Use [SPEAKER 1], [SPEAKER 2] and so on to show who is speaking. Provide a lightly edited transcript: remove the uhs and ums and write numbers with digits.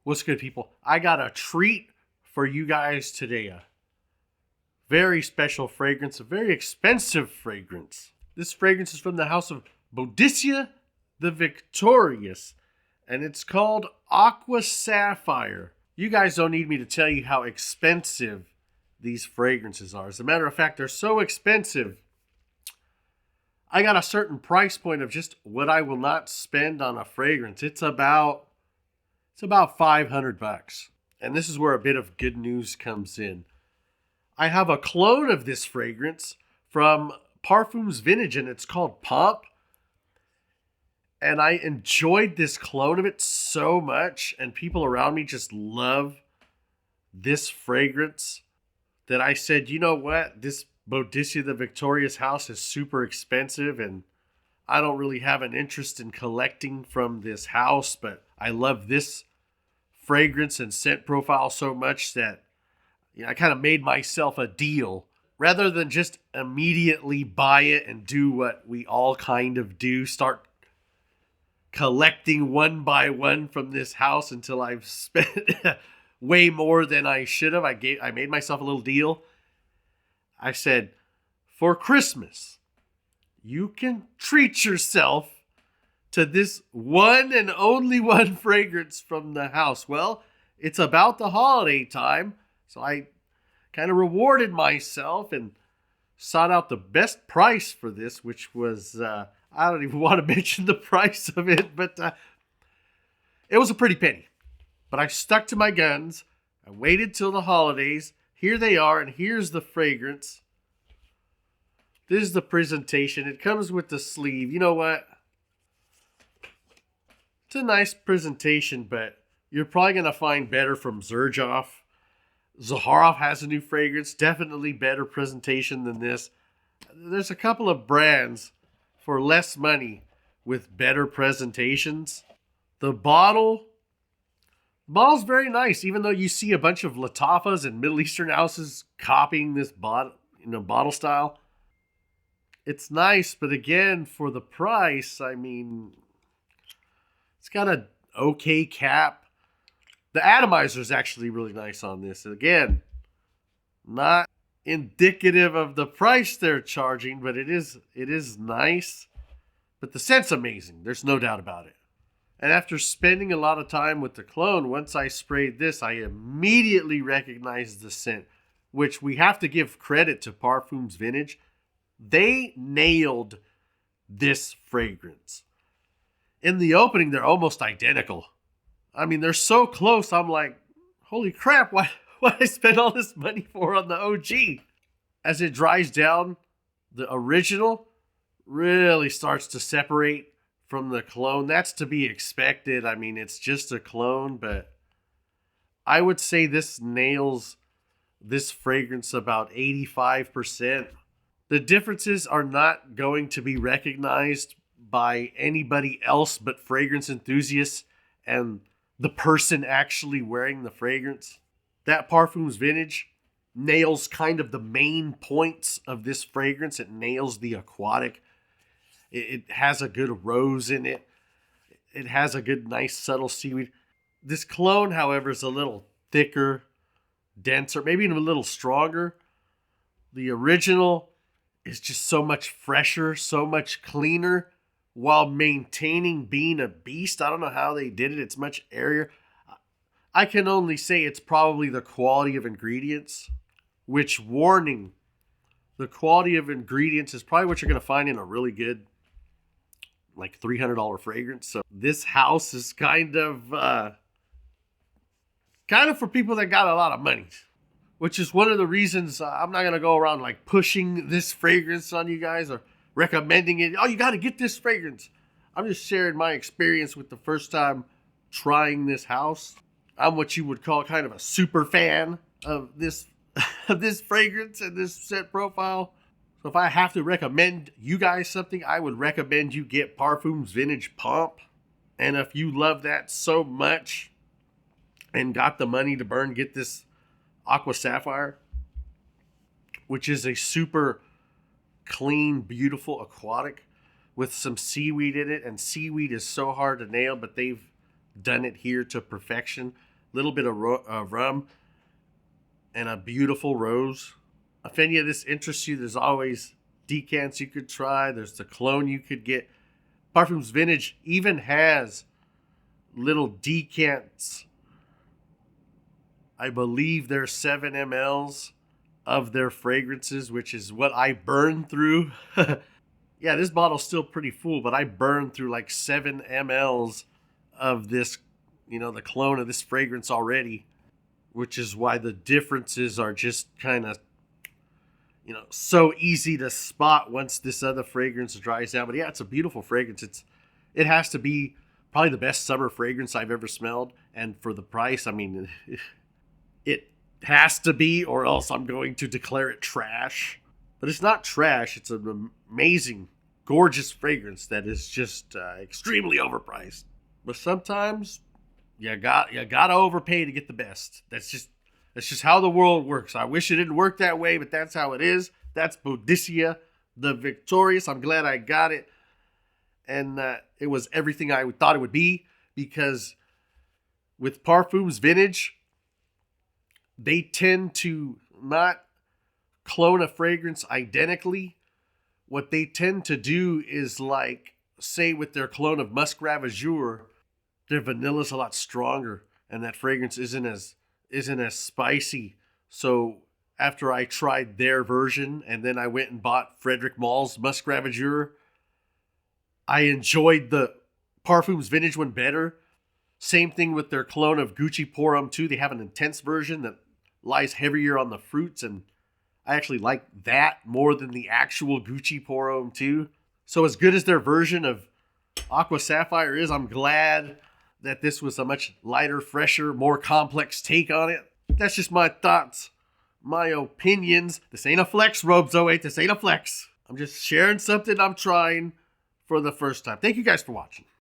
[SPEAKER 1] What's good, people? I got a treat for you guys today. A very special fragrance, a very expensive fragrance. This fragrance is from the house of Boadicea the Victorious, and it's called Aqua Sapphire. You guys don't need me to tell you how expensive these fragrances are. As a matter of fact, they're so expensive, I got a certain price point of just what I will not spend on a fragrance. It's about $500. And this is where a bit of good news comes in. I have a clone of this fragrance from Parfums Vintage, and it's called Pomp. And I enjoyed this clone of it so much, and people around me just love this fragrance, that I said, you know what? This Boadicea the Victorious house is super expensive, and I don't really have an interest in collecting from this house, but I love this fragrance and scent profile so much that I kind of made myself a deal rather than just immediately buy it and do what we all kind of do, start collecting one by one from this house until I've spent way more than I should have. I made myself a little deal. I said, for Christmas, you can treat yourself to this one and only one fragrance from the house. Well, it's about the holiday time, so I kind of rewarded myself and sought out the best price for this, which was, I don't even want to mention the price of it, but it was a pretty penny. But I stuck to my guns. I waited till the holidays. Here they are, and here's the fragrance. This is the presentation. It comes with the sleeve. You know what? It's a nice presentation, but you're probably going to find better from Xerjoff. Zaharoff has a new fragrance. Definitely better presentation than this. There's a couple of brands for less money with better presentations. The bottle's very nice, even though you see a bunch of Latafas and Middle Eastern houses copying this bottle style. It's nice, but again, for the price, I mean, it's got an okay cap. The atomizer is actually really nice on this. Again, not indicative of the price they're charging, but it is nice. But the scent's amazing. There's no doubt about it. And after spending a lot of time with the clone, once I sprayed this, I immediately recognized the scent, which we have to give credit to Parfums Vintage. They nailed this fragrance. In the opening, they're almost identical. I mean, they're so close, I'm like, holy crap, what I spend all this money for on the OG? As it dries down, the original really starts to separate from the clone. That's to be expected. I mean, it's just a clone, but I would say this nails this fragrance about 85%. The differences are not going to be recognized by anybody else but fragrance enthusiasts and the person actually wearing the fragrance. That Parfums Vintage nails kind of the main points of this fragrance. It nails the aquatic. It has a good rose in it. It has a good, nice, subtle seaweed. This clone, however, is a little thicker, denser, maybe even a little stronger. The original is just so much fresher, so much cleaner, while maintaining being a beast. I don't know how they did it. It's much airier. I can only say it's probably the quality of ingredients, which, warning, the quality of ingredients is probably what you're going to find in a really good, like $300 fragrance. So this house is kind of for people that got a lot of money, which is one of the reasons I'm not going to go around like pushing this fragrance on you guys or recommending it. Oh, you got to get this fragrance. I'm just sharing my experience with the first time trying this house. I'm what you would call kind of a super fan of this of this fragrance and this scent profile. So if I have to recommend you guys something, I would recommend you get Parfums Vintage Pomp. And if you love that so much and got the money to burn, get this Aqua Sapphire, which is a super clean, beautiful aquatic with some seaweed in it. And seaweed is so hard to nail, but they've done it here to perfection. little bit of rum, and a beautiful rose. If any of this interests you, there's always decants you could try. There's the cologne you could get. Parfums Vintage even has little decants. I believe they're 7 mLs of their fragrances, which is what I burn through. Yeah, this bottle's still pretty full, but I burned through like 7 mLs of this, the cologne of this fragrance already, which is why the differences are just kind of, so easy to spot once this other fragrance dries down. But yeah, it's a beautiful fragrance. It has to be probably the best summer fragrance I've ever smelled. And for the price, I mean, it has to be, or else I'm going to declare it trash. But it's not trash. It's an amazing, gorgeous fragrance that is just extremely overpriced. But sometimes you gotta overpay to get the best. That's just how the world works. I wish it didn't work that way, but that's how it is. That's Boadicea, the Victorious. I'm glad I got it. And it was everything I thought it would be, because with Parfums Vintage, they tend to not clone a fragrance identically. What they tend to do is, like, say with their clone of Musk Ravageur, their vanilla's a lot stronger, and that fragrance isn't as spicy. So after I tried their version, and then I went and bought Frederic Mall's Musk Ravageur, I enjoyed the Parfums Vintage one better. Same thing with their clone of Gucci Pour Homme 2. They have an intense version that lies heavier on the fruits, and I actually like that more than the actual Gucci Pour Homme 2. So as good as their version of Aqua Sapphire is, I'm glad that this was a much lighter, fresher, more complex take on it. That's just my thoughts, my opinions. This ain't a flex, Robes 08. This ain't a flex. I'm just sharing something I'm trying for the first time. Thank you guys for watching.